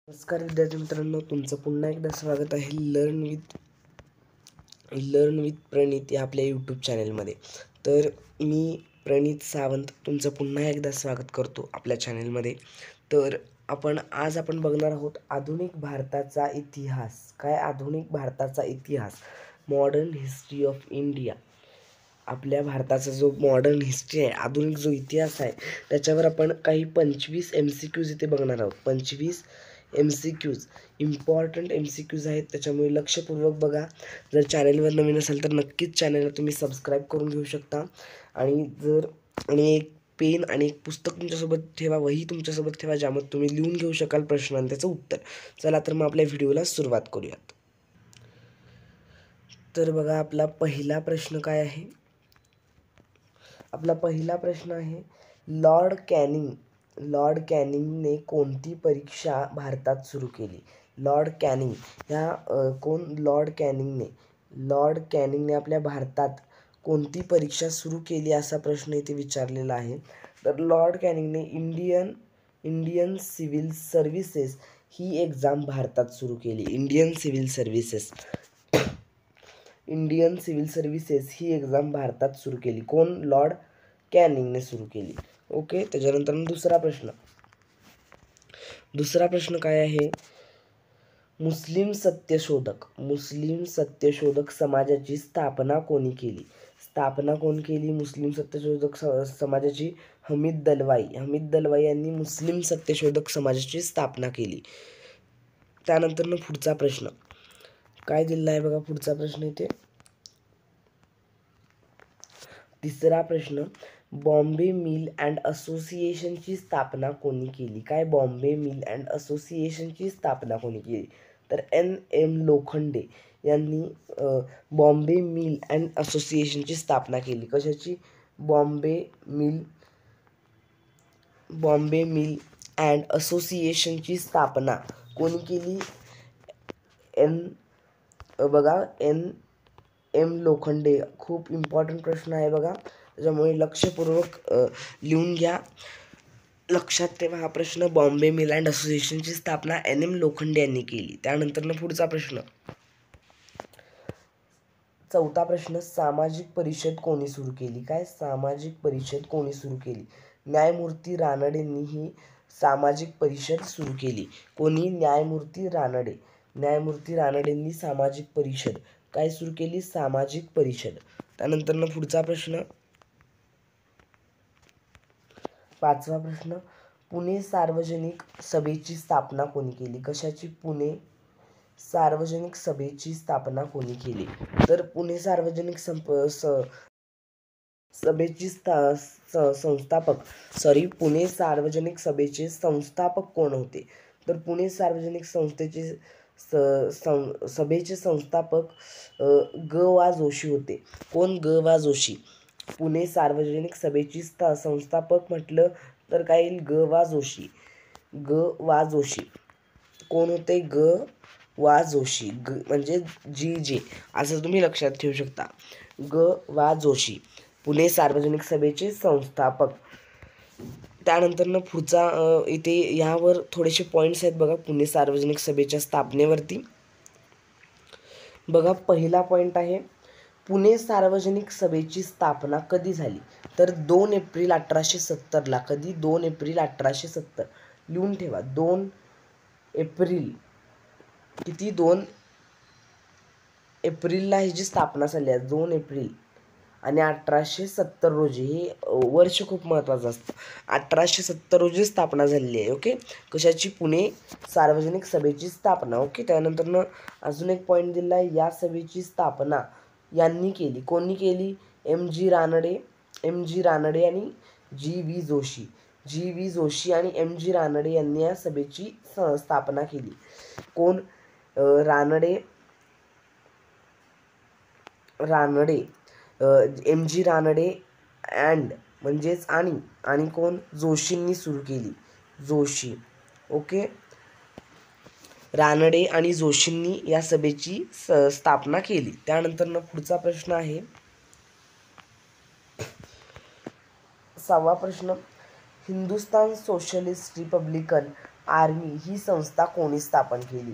नमस्कार विद्यार्थी मित्रांनो, तुमचं पुन्हा एकदा स्वागत आहे लर्न विथ प्रणित या आपल्या यूट्यूब चॅनलमध्ये. तर मी प्रणित सावंत तुमचं पुन्हा एकदा स्वागत करतो आपल्या चॅनलमध्ये. तर आज आपण बघणार आहोत आधुनिक भारताचा इतिहास. आधुनिक भारताचा इतिहास, मॉडर्न हिस्ट्री ऑफ इंडिया. आपल्या भारताचा जो मॉडर्न हिस्ट्री आहे, आधुनिक जो इतिहास आहे, त्याच्यावर आपण काही 25 MCQs इथे बघणार आहोत. 25 MCQs, इम्पॉर्टंट MCQs आहेत, त्याच्यामुळे लक्षपूर्वक बघा. जर चॅनलवर नवीन असेल तर नक्कीच चॅनलला तुम्ही सबस्क्राईब करून घेऊ शकता. आणि एक पेन आणि एक पुस्तक तुमच्यासोबत ठेवा, वही तुमच्यासोबत ठेवा, ज्यामध्ये तुम्ही लिहून घेऊ शकाल प्रश्न आणि त्याचं उत्तर. चला तर मग आपल्या व्हिडिओला सुरुवात करूयात. तर बघा, आपला पहिला प्रश्न काय आहे. आपला पहिला प्रश्न आहे, लॉर्ड कॅनिंगने कोणती परीक्षा भारतात सुरू केली? लॉर्ड कॅनिंग लॉर्ड कॅनिंगने आपल्या भारतात कोणती परीक्षा सुरू केली असा प्रश्न इथे विचारलेला आहे. तर लॉर्ड कॅनिंगने इंडियन सिव्हिल सर्व्हिसेस ही एक्झाम भारतात सुरू केली. इंडियन सिव्हिल सर्व्हिसेस ही एक्झाम भारतात सुरू केली. कोण? लॉर्ड कॅनिंगने सुरू केली. ओके. त्याच्यानंतर दुसरा प्रश्न काय आहे, मुस्लिम सत्यशोधक समाजाची स्थापना कोणी केली? मुस्लिम सत्यशोधक समाजाची हमीद दलवाई यांनी मुस्लिम सत्यशोधक समाजाची स्थापना केली. त्यानंतर पुढचा प्रश्न काय दिलेला आहे बघा. पुढचा प्रश्न इथे तिसरा प्रश्न, बॉम्बे मिल अँड असोसिएशनची स्थापना कोणी केली? बॉम्बे मिल अँड असोसिएशनची स्थापना कोणी केली? तर NM लोखंडे यांनी बॉम्बे मिल अँड असोसिएशनची स्थापना केली. कशाची? बॉम्बे मिल अँड असोसिएशनची स्थापना कोणी केली? NM लोखंडे. खूप इम्पॉर्टंट प्रश्न आहे बघा, त्याच्यामुळे लक्षपूर्वक लिहून घ्या. लक्षात ठेवा हा प्रश्न. बॉम्बे मिल अँड असोसिएशनची स्थापना NM लोखंडे यांनी केली. त्यानंतर पुढचा प्रश्न, चौथा प्रश्न, सामाजिक परिषद कोणी सुरू केली? सामाजिक परिषद कोणी सुरू केली? न्यायमूर्ती रानडेंनी ही सामाजिक परिषद सुरू केली. कोणी? न्यायमूर्ती रानडेंनी सामाजिक परिषद सुरू केली? सामाजिक परिषद. त्यानंतर पुढचा प्रश्न, पाचवा प्रश्न, पुणे सार्वजनिक सभेची स्थापना कोणी केली? कशाची? पुणे सार्वजनिक सभेची स्थापना कोणी केली? तर पुणे सार्वजनिक पुणे सार्वजनिक सभेचे संस्थापक कोण होते? तर पुणे सार्वजनिक सभेचे संस्थापक ग.वा. जोशी होते. कोण? ग.वा. जोशी. पुणे सार्वजनिक सभेची संस्थापक म्हटलं तर काय येईल? ग.वा. जोशी. कोण होते? ग.वा. जोशी. म्हणजे GJ असं तुम्ही लक्षात ठेवू शकता. ग.वा. जोशी, पुणे सार्वजनिक सभेचे संस्थापक. त्यानंतर पुढचा इथे यावर थोडेसे पॉईंट्स आहेत बघा, पुणे सार्वजनिक सभेच्या स्थापनेवरती. बघा, पहिला पॉईंट आहे, पुणे सार्वजनिक सभेची स्थापना कधी झाली? तर 2 एप्रिल 1870ला. कधी? 2 एप्रिल 1870. लिहून ठेवा. 2 एप्रिल. किती? 2 एप्रिलला ह्याची स्थापना झाली आहे. 2 एप्रिल आणि 1870 रोजी. हे वर्ष खूप महत्त्वाचं असतं. 1870 रोजी स्थापना झालेली आहे. ओके. कशाची? पुणे सार्वजनिक सभेची स्थापना. ओके. त्यानंतर अजून एक पॉईंट दिला आहे, या सभेची स्थापना यांनी केली. कोणी केली? MG रानडे आणि GV जोशी आणि MG रानडे यांनी या सभेची स्थापना केली. कोण? MG रानडे म्हणजेच आणि कोण? जोशींनी सुरू केली. जोशी. ओके. रानडे आणि जोशींनी या सभेची स्थापना केली. त्यानंतर पुढचा प्रश्न आहे, 6वा प्रश्न, हिंदुस्तान सोशलिस्ट रिपब्लिकन आर्मी ही संस्था कोणी स्थापन केली?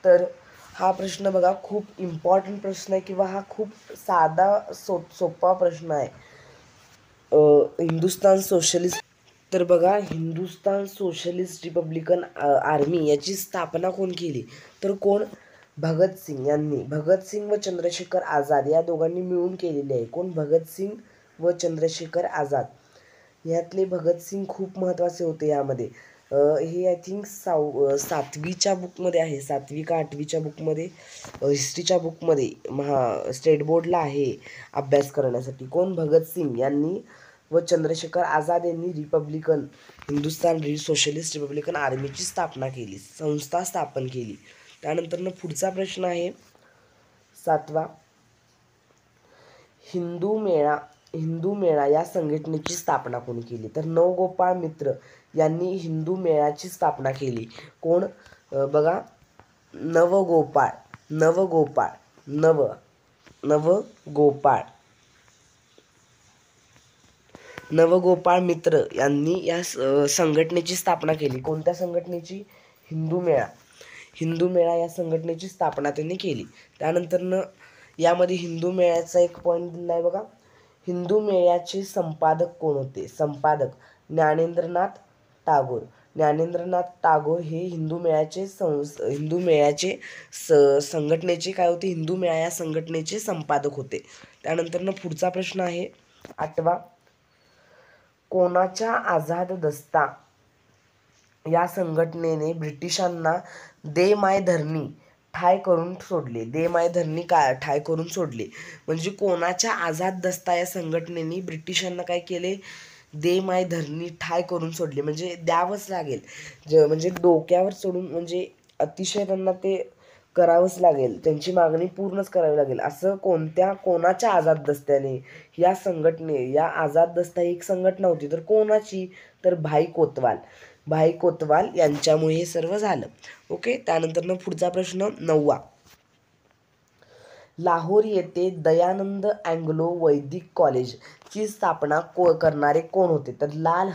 तर हा प्रश्न बघा खूप इम्पॉर्टंट प्रश्न आहे किंवा हा खूप साधा सोपा प्रश्न आहे. हिंदुस्थान सोशलिस्ट, तर बघा हिंदुस्थान सोशलिस्ट रिपब्लिकन आर्मी याची स्थापना कोण केली? तर कोण? भगतसिंग यांनी. भगतसिंग व चंद्रशेखर आझाद या दोघांनी मिळून केलेली आहे. कोण? भगतसिंग व चंद्रशेखर आझाद. यातले भगतसिंग खूप महत्त्वाचे होते यामध्ये. हे आय थिंक 7वीच्या बुकमध्ये आहे, 7वी का 8वीच्या बुकमध्ये, हिस्ट्रीच्या बुकमध्ये स्टेट बोर्डला आहे अभ्यास करण्यासाठी. कोण? भगतसिंग यांनी व चंद्रशेखर आझाद यांनी हिंदुस्थान सोशलिस्ट रिपब्लिकन आर्मीची स्थापना केली, संस्था स्थापन केली. त्यानंतर पुढचा प्रश्न आहे 7वा. हिंदू मेळा या संघटनेची स्थापना कोणी केली? तर नवगोपाळ मित्र यांनी हिंदू मेळ्याची स्थापना केली. कोण? बघा नवगोपाळ मित्र यांनी या संघटनेची स्थापना केली. कोणत्या संघटनेची? हिंदू मेळा या संघटनेची स्थापना त्यांनी केली. त्यानंतर यामध्ये हिंदू मेळ्याचा एक पॉईंट दिला आहे बघा. हिंदू मेळ्याचे संपादक कोण होते? संपादक ज्ञानेंद्रनाथ टागोर हे हिंदू मेळ्याचे संघटनेचे काय होते? हिंदू मेळा या संघटनेचे संपादक होते. त्यानंतर पुढचा प्रश्न आहे 8वा. कोणाच्या आझाद दस्ता या संघटनेने ब्रिटिशांना दे माय धरणी ठाय करून सोडले? ठाय करून सोडले म्हणजे कोणाच्या आझाद दस्ता या संघटनेने ब्रिटिशांना काय केले? दे माय धरणी ठाय करून सोडले. म्हणजे द्यावंच लागेल, म्हणजे डोक्यावर चढून, म्हणजे अतिशय त्यांना ते करावंच लागेल, त्यांची मागणी पूर्णच करावी लागेल. असं कोणाच्या आझाद दस्त्याने या आझाद दस्ता ही एक संघटना होती, तर कोणाची? तर भाई कोतवाल यांच्यामुळे हे सर्व झालं. ओके. त्यानंतर पुढचा प्रश्न 9वा. लाहोर येथे दयानंद अँग्लो वैदिक कॉलेज ची स्थापना करणारे कोण होते? तर लाल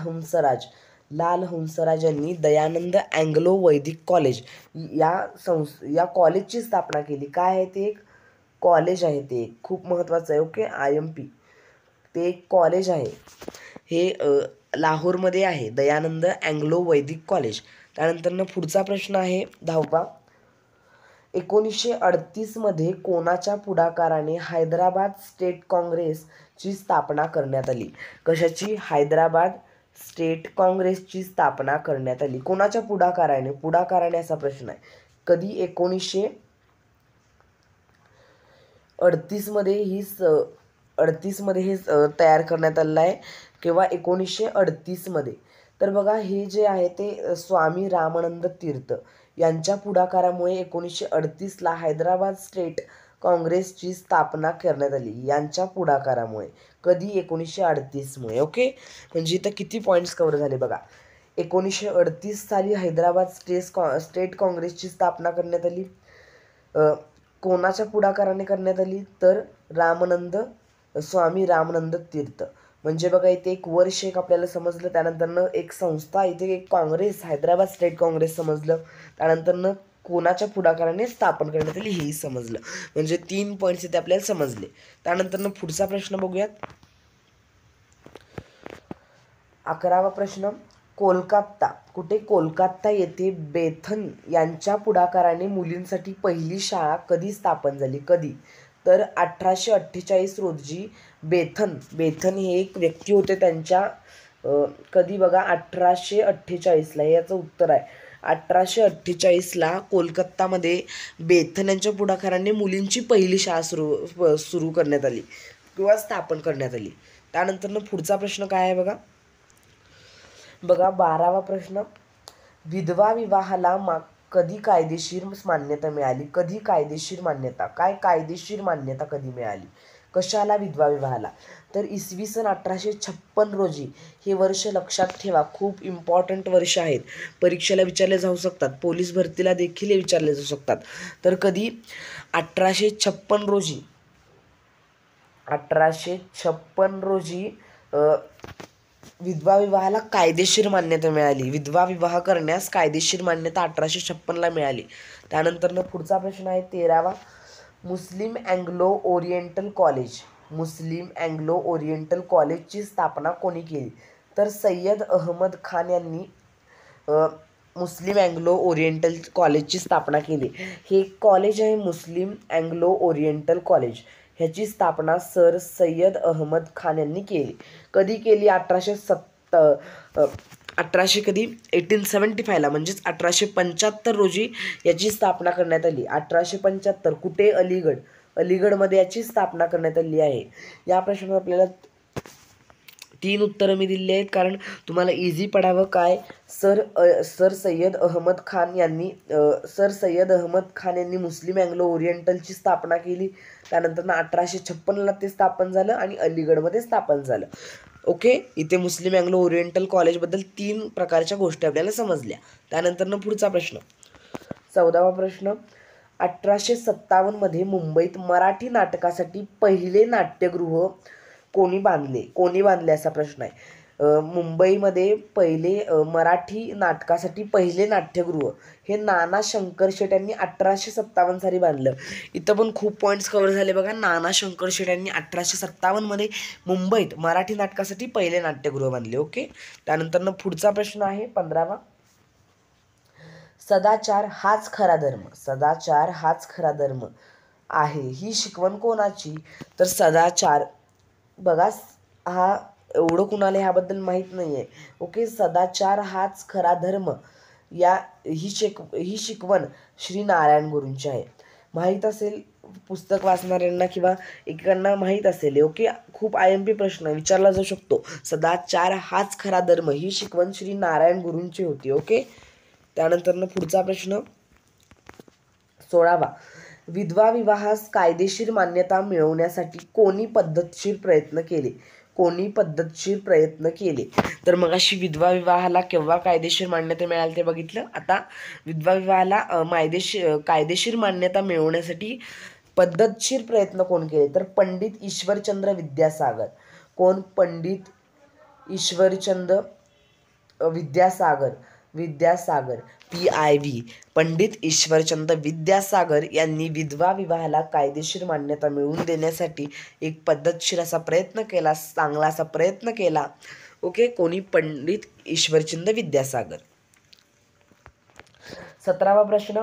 हंसराज यांनी दयानंद अँग्लो वैदिक कॉलेज या कॉलेजची स्थापना केली. काय आहे ते? एक कॉलेज आहे, ते खूप महत्त्वाचं आहे. ओके. IMP ते एक कॉलेज आहे, हे लाहोरमध्ये आहे, दयानंद अँग्लो वैदिक कॉलेज. त्यानंतर पुढचा प्रश्न आहे 10वा. 1938 मध्ये कोणाच्या पुढाकाराने हैदराबाद स्टेट काँग्रेसची स्थापना करण्यात आली? कशाची? हैदराबाद स्टेट काँग्रेसची स्थापना करण्यात आली. कोणाच्या पुढाकाराने असा प्रश्न आहे. कधी? 1938 मध्ये हे तयार करण्यात आलेलं आहे. किंवा 1938 मध्ये. तर बघा हे जे आहे ते स्वामी रामानंद तीर्थ यांच्या पुढाकारामुळे 1938ला हैदराबाद स्टेट काँग्रेसची स्थापना करण्यात आली. यांच्या पुढाकारामुळे. कधी? 1938 मुळे. ओके. म्हणजे इथं किती पॉईंट्स कव्हर झाले बघा. 1938 साली हैदराबाद स्टेट काँग्रेसची स्थापना करण्यात आली. कोणाच्या पुढाकाराने करण्यात आली? तर स्वामी रामानंद तीर्थ. म्हणजे बघा इथे एक वर्ष एक आपल्याला समजलं. त्यानंतर एक संस्था, इथे एक काँग्रेस, हैदराबाद स्टेट काँग्रेस समजलं. त्यानंतर कोणाच्या पुढाकाराने स्थापन करण्यात आली हेही समजलं. म्हणजे 3 पॉईंट्स इथे आपल्याला समजले. त्यानंतर पुढचा प्रश्न बघूयात. 11वा प्रश्न. कोलकाता येथे बेथन यांच्या पुढाकाराने मुलींसाठी पहिली शाळा कधी स्थापन झाली? कधी? तर 1848 रोजी बेथन हे एक व्यक्ती होते. त्यांच्या कधी? बघा 1848ला, याचं उत्तर आहे 1848ला कोलकातामध्ये बेथन यांच्या पुढाकाराने मुलींची पहिली शाळा सुरू करण्यात आली किंवा स्थापन करण्यात आली. त्यानंतर पुढचा प्रश्न काय आहे बघा. 12वा प्रश्न. विधवा विवाहाला कधी कायदेशीर मान्यता मिळाली? कधी कायदेशीर मान्यता? कायदेशीर मान्यता कधी मिळाली? कशाला? विधवा विवाहाला. तर इसवी सन 1856 रोजी. हे वर्ष लक्षात ठेवा, खूप इम्पॉर्टंट वर्ष आहेत. परीक्षेला विचारले जाऊ शकतात, पोलीस भरतीला देखील विचारले जाऊ शकतात. तर कधी? 1856 रोजी विधवा विवाहाला कायदेशीर मान्यता मिळाली. विधवा विवाह करण्यास कायदेशीर मान्यता 1856ला मिळाली. त्यानंतर पुढचा प्रश्न आहे 13वा. मुस्लिम अँग्लो ओरिएंटल कॉलेज, मुस्लिम अँग्लो ओरिएंटल कॉलेजची स्थापना कोणी केली? तर सय्यद अहमद खान यांनी मुस्लिम अँग्लो ओरिएंटल कॉलेजची स्थापना केली. हे कॉलेज आहे मुस्लिम अँग्लो ओरिएंटल कॉलेज. ह्याची स्थापना सर सय्यद अहमद खान यांनी केली. कधी केली? 1875ला म्हणजेच 1875 रोजी याची स्थापना करण्यात आली. 1875 कुठे? अलीगडमध्ये याची स्थापना करण्यात आली आहे. या प्रश्नावर आपल्याला 3 उत्तरं मी दिली आहेत कारण तुम्हाला इझी पडावं. काय? सर सय्यद अहमद खान यांनी मुस्लिम अँग्लो ओरिएंटलची स्थापना केली. त्यानंतर 1856ला ते स्थापन झालं आणि अलीगडमध्ये स्थापन झालं. ओके, इथे मुस्लिम अँग्लो ओरिएंटल कॉलेजबद्दल 3 प्रकारच्या गोष्टी आपल्याला समजल्या. त्यानंतर पुढचा प्रश्न 14वा प्रश्न. 1857मध्ये मुंबईत मराठी नाटकासाठी पहिले नाट्यगृह कोणी बांधले असा प्रश्न आहे. मुंबईमध्ये मराठी नाटकासाठी पहिले नाट्यगृह हे नाना शंकरशेट यांनी 1857 साली बांधलं. इथं पण खूप पॉईंट्स कव्हर झाले बघा. नाना शंकरशेट यांनी 1857मध्ये मुंबईत मराठी नाटकासाठी पहिले नाट्यगृह बांधले. ओके. त्यानंतर पुढचा प्रश्न आहे 15वा. सदाचार हाच खरा धर्म आहे ही शिकवण कोणाची? तर सदाचार बघा, हा एवढं कुणाला ह्याबद्दल माहीत नाही आहे. ओके, सदाचार हाच खरा धर्म ही शिकवण श्री नारायण गुरूंची आहे. माहीत असेल पुस्तक वाचणाऱ्यांना किंवा एकेकांना माहीत असेल. ओके, खूप IMP प्रश्न विचारला जाऊ शकतो. सदाचार हाच खरा धर्म ही शिकवण श्री नारायण गुरूंची होती. ओके. त्यानंतर पुढचा प्रश्न 16वा. विधवा विवाहास कायदेशीर मान्यता मिळवण्यासाठी कोणी पद्धतशीर प्रयत्न केले? तर मगाशी विधवा विवाहाला केव्हा कायदेशीर मान्यता मिळाली ते बघितलं. आता विधवा विवाहाला कायदेशीर मान्यता मिळवण्यासाठी पद्धतशीर प्रयत्न कोण केले? तर पंडित ईश्वरचंद्र विद्यासागर. कोण? पंडित ईश्वरचंद्र विद्यासागर PIV. पंडित ईश्वरचंद्र विद्यासागर यांनी विधवा विवाहाला कायदेशीर मान्यता मिळवून देण्यासाठी एक पद्धतशीर असा प्रयत्न केला, चांगला असा प्रयत्न केला. ओके, कोणी? पंडित ईश्वरचंद्र विद्यासागर. 17वा प्रश्न.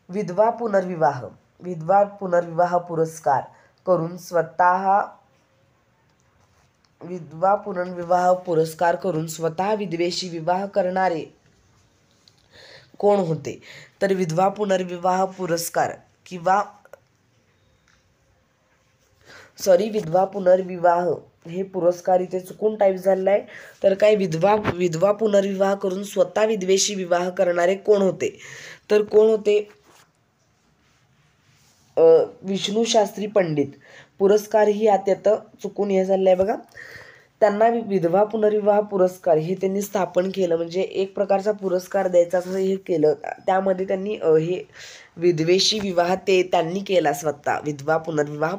विधवा पुनर्विवाह पुरस्कार करून स्वतः विधवेशी विवाह करणारे कोण होते? तर विधवा पुनर्विवाह हे पुरस्कार इथे चुकून टाईप झालेला आहे. तर काय? विधवा पुनर्विवाह करून स्वतः विधवेशी विवाह करणारे कोण होते? तर कोण होते? विष्णू शास्त्री पंडित. पुरस्कार ही यात चुकून हे झालेलं आहे बघा. त्यांना विधवा पुनर्विवाह पुरस्कार हे त्यांनी स्थापन केलं, म्हणजे एक प्रकारचा पुरस्कार द्यायचा असं हे केलं. त्यामध्ये त्यांनी हे विधवेशी विवाह त्यांनी केला स्वतः. विधवा पुनर्विवाह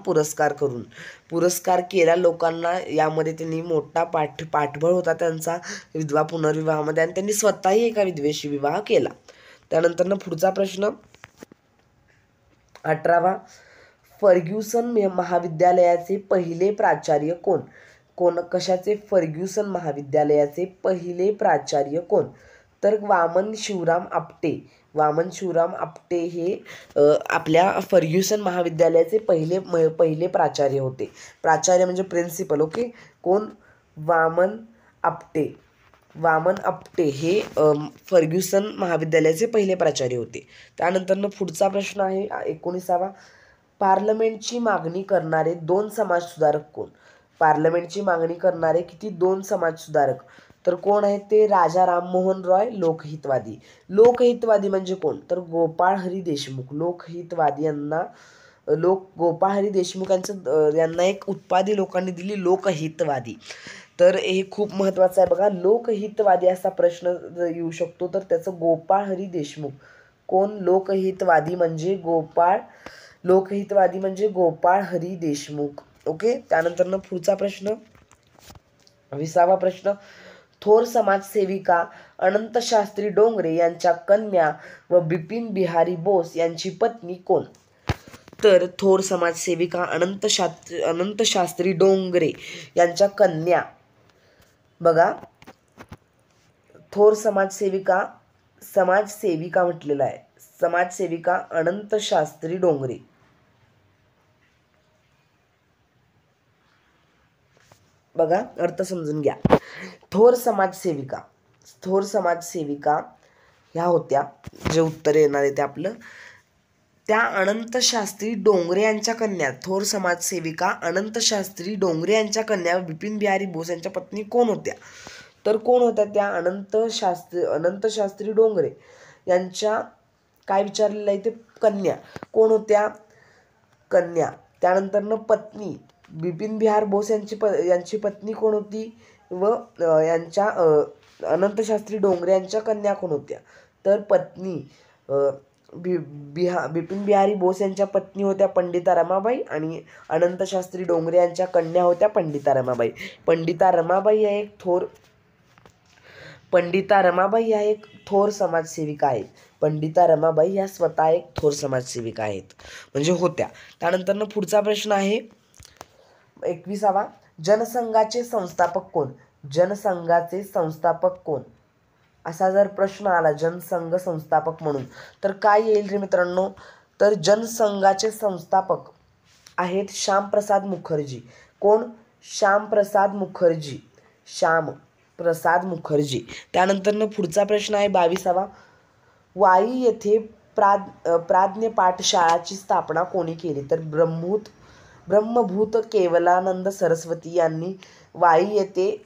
पुरस्कार केला लोकांना. यामध्ये त्यांनी मोठा पाठबळ होता त्यांचा विधवा पुनर्विवाहामध्ये आणि त्यांनी स्वतःही एका विधवेशी विवाह केला. त्यानंतर पुढचा प्रश्न 18वा. फर्ग्युसन महाविद्यालयाचे पहिले प्राचार्य कोण? कशाचे? फर्ग्युसन महाविद्यालयाचे पहिले प्राचार्य कोण? तर वामन शिवराम आपटे हे आपल्या फर्ग्युसन महाविद्यालयाचे पहिले प्राचार्य होते. प्राचार्य म्हणजे प्रिन्सिपल. ओके. कोण? वामन आपटे हे फर्ग्युसन महाविद्यालयाचे पहिले प्राचार्य होते. त्यानंतर पुढचा प्रश्न आहे 19वा. पार्लमेंटची मागणी करणारे 2 समाजसुधारक कोण? पार्लमेंटची मागणी करणारे किती? 2 समाजसुधारक. तर कोण आहेत ते? राजा राममोहन रॉय. लोकहितवादी म्हणजे कोण? तर गोपाळ हरी देशमुख. गोपाळ हरी देशमुख यांना एक उपाधी लोकांनी दिली, लोकहितवादी. तर हे खूप महत्त्वाचं आहे बघा. लोकहितवादी असा प्रश्न येऊ शकतो, तर त्याचं गोपाळ हरी देशमुख. कोण? लोकहितवादी म्हणजे गोपाळ हरी देशमुख. ओके. त्यानंतर पुढचा प्रश्न 20वा प्रश्न, थोर समाजसेविका अनंतशास्त्री डोंगरे यांच्या कन्या व बिपिन बिहारी बोस यांची पत्नी कोण? तर थोर समाजसेविका अनंतशास्त्री डोंगरे यांच्या कन्या, बघा थोर समाजसेविका म्हटलेला आहे, समाजसेविका अनंतशास्त्री डोंगरे. बघा अर्थ समजून घ्या. थोर समाजसेविका ह्या होत्या, जे उत्तर येणार आहे ते आपलं, त्या अनंतशास्त्री डोंगरे यांच्या कन्या, थोर समाजसेविका अनंतशास्त्री डोंगरे यांच्या कन्या बिपिन बिहारी बोस यांच्या पत्नी कोण होत्या? तर कोण होत्या त्या अनंतशास्त्री डोंगरे यांच्या, काय विचारलेलं आहे ते, कन्या कोण होत्या? कन्या. त्यानंतर पत्नी बिपिन बिहार बोस यांची पत्नी कोण होती व यांच्या अनंतशास्त्री डोंगरे यांच्या कन्या कोण होत्या? तर पत्नी बिपिन बिहारी बोस यांच्या पत्नी होत्या पंडिता रमाबाई आणि अनंतशास्त्री डोंगरे यांच्या कन्या होत्या पंडिता रमाबाई. पंडिता रमाबाई या एक थोर समाजसेविका आहेत. पंडिता रमाबाई या स्वतः एक थोर समाजसेविका आहेत, म्हणजे होत्या. त्यानंतर पुढचा प्रश्न आहे 21वा, जनसंघाचे संस्थापक कोण? जनसंघाचे संस्थापक कोण असा जर प्रश्न आला जनसंघ संस्थापक म्हणून, तर काय येईल रे मित्रांनो? तर जनसंघाचे संस्थापक आहेत श्यामप्रसाद मुखर्जी. कोण? श्यामप्रसाद मुखर्जी. त्यानंतर पुढचा प्रश्न आहे 22वा, वाई येथे प्राज्ञ पाठशाळाची स्थापना कोणी केली? तर ब्रह्मभूत केवलानंद सरस्वती यांनी वाई येथे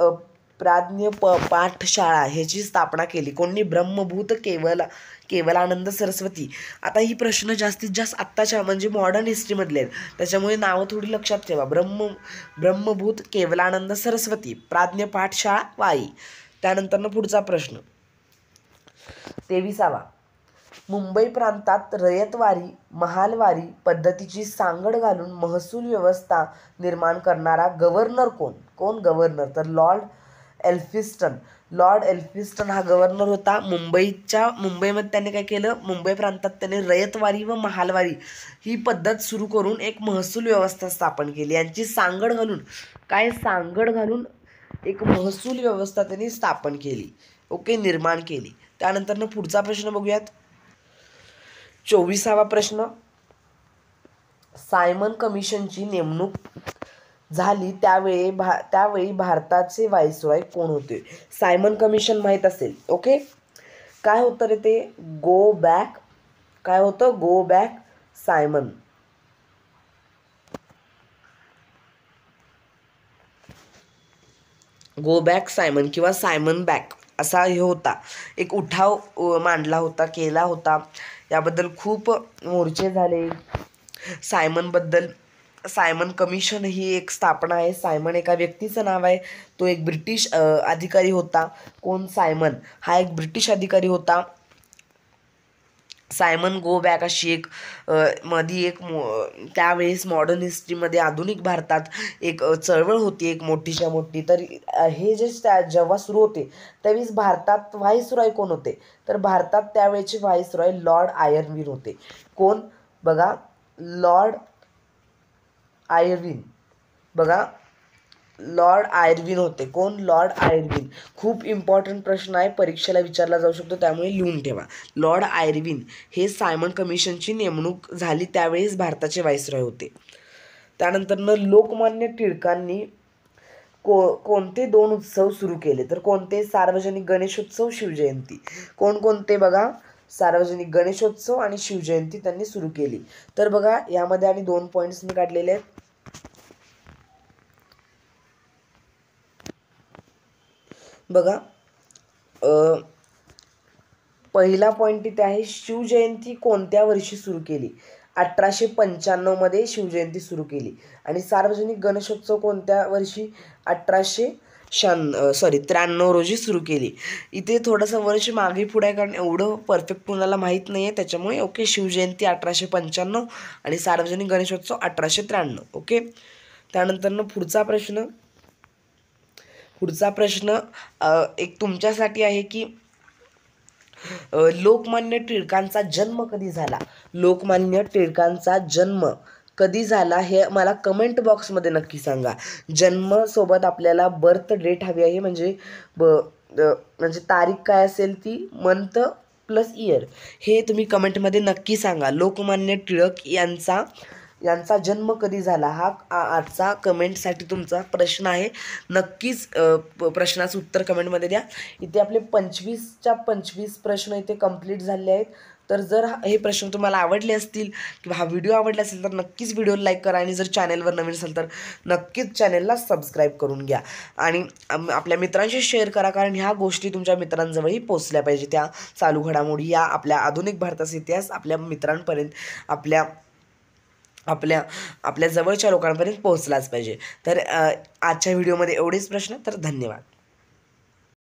प्राज्ञ पाठशाळा ह्याची स्थापना केली. कोणी? ब्रह्मभूत केवलानंद सरस्वती. आता ही प्रश्न जास्तीत जास्त आत्ताच्या म्हणजे मॉडर्न हिस्ट्रीमधले आहेत, त्याच्यामुळे नावं थोडी लक्षात ठेवा. ब्रह्मभूत केवलानंद सरस्वती, प्राज्ञ पाठशाळा वाई. त्यानंतर पुढचा प्रश्न 23वा, मुंबई प्रांतात रयतवारी महालवारी पद्धतीची सांगड घालून महसूल व्यवस्था निर्माण करणारा गव्हर्नर कोण? गव्हर्नर? तर लॉर्ड एल्फिन्स्टन हा गव्हर्नर होता. मुंबईमध्ये त्याने काय केलं? मुंबई प्रांतात त्याने रयतवारी व महालवारी ही पद्धत सुरू करून एक महसूल व्यवस्था स्थापन केली. यांची सांगड घालून एक महसूल व्यवस्था त्यांनी स्थापन केली, निर्माण केली. त्यानंतर पुढचा प्रश्न बघूयात 24वा प्रश्न, सायमन कमिशनची नेमणूक झाली त्यावेळी भारताचे व्हाईसरॉय कोण होते? सायमन कमिशन माहीत असेल. काय होतं रे ते? Go back Simon. Go back Simon किंवा सायमन बॅक असा हे होता, एक उठाव केला होता. याबद्दल खूप मोर्चे झाले सायमनबद्दल. सायमन कमिशन ही एक स्थापना आहे. सायमन एका व्यक्तीचं नाव आहे, तो एक ब्रिटिश अधिकारी होता. कोण? सायमन हा एक ब्रिटिश अधिकारी होता. सायमन गो बॅक अशी एक त्यावेळेस मॉडर्न हिस्ट्रीमध्ये आधुनिक भारतात एक चळवळ होती, एक मोठीच्या मोठी. तर हे जे जेव्हा सुरू होते त्यावेळेस भारतात व्हाईसरॉय कोण होते? तर भारतात त्यावेळेचे व्हाईसरॉय लॉर्ड आयर्विन होते. कोण? बघा, लॉर्ड आयर्विन. लॉर्ड आयर्विन होते. कोण? Lord Irwin. खूप इम्पॉर्टंट प्रश्न आहे, परीक्षेला विचारला जाऊ शकतो, त्यामुळे लिहून ठेवा. लॉर्ड आयर्विन हे सायमन कमिशनची नेमणूक झाली त्यावेळेस भारताचे व्हाईसरॉय होते. त्यानंतर लोकमान्य टिळकांनी कोणते 2 उत्सव सुरू केले? तर कोणते? सार्वजनिक गणेशोत्सव, शिवजयंती. कोणते? बघा, सार्वजनिक गणेशोत्सव आणि शिवजयंती त्यांनी सुरू केली. तर बघा यामध्ये आणि 2 पॉईंट्स मी काढलेले आहेत. बघा, पहिला पॉईंट इथे आहे, शिवजयंती कोणत्या वर्षी सुरू केली? 1895 मध्ये शिवजयंती सुरू केली. आणि सार्वजनिक गणेशोत्सव कोणत्या वर्षी? 1893 रोजी सुरू केली. इथे थोडंसं वर्ष मागे पुढे, कारण एवढं परफेक्ट कोणाला माहीत नाही आहे, त्याच्यामुळे शिवजयंती 1895 आणि सार्वजनिक गणेशोत्सव 1893. त्यानंतर पुढचा प्रश्न पुढचा प्रश्न एक तुमच्यासाठी आहे की लोकमान्य टिळकांचा जन्म कधी झाला? लोकमान्य टिळकांचा जन्म कधी झाला हे मला कमेंट बॉक्समध्ये नक्की सांगा. जन्मसोबत आपल्याला बर्थ डेट हवी आहे, म्हणजे म्हणजे तारीख काय असेल ती, मंथ प्लस इयर, हे तुम्ही कमेंटमध्ये नक्की सांगा. लोकमान्य टिळक यांचा जन्म कधी झाला हा आजचा कमेंटसाठी तुमचा प्रश्न आहे. नक्कीच प्रश्नाचं उत्तर कमेंटमध्ये द्या. इथे आपले 25च्या 25 प्रश्न इथे कंप्लीट झाले आहेत. तर जर हे प्रश्न तुम्हाला आवडले असतील किंवा हा व्हिडिओ आवडला असेल तर नक्कीच व्हिडिओला लाईक करा, आणि जर चॅनलवर नवीन असेल तर नक्कीच चॅनलला सबस्क्राईब करून घ्या, आणि आपल्या मित्रांशी शेअर करा, कारण ह्या गोष्टी तुमच्या मित्रांजवळही पोचल्या पाहिजे. त्या चालू घडामोडी या आपल्या आधुनिक भारताचा इतिहास आपल्या मित्रांपर्यंत, आपल्या जवळच्या लोकांपर्यंत पोहोचलाच पाहिजे. तर आजच्या व्हिडिओमध्ये एवढेच प्रश्न. तर धन्यवाद.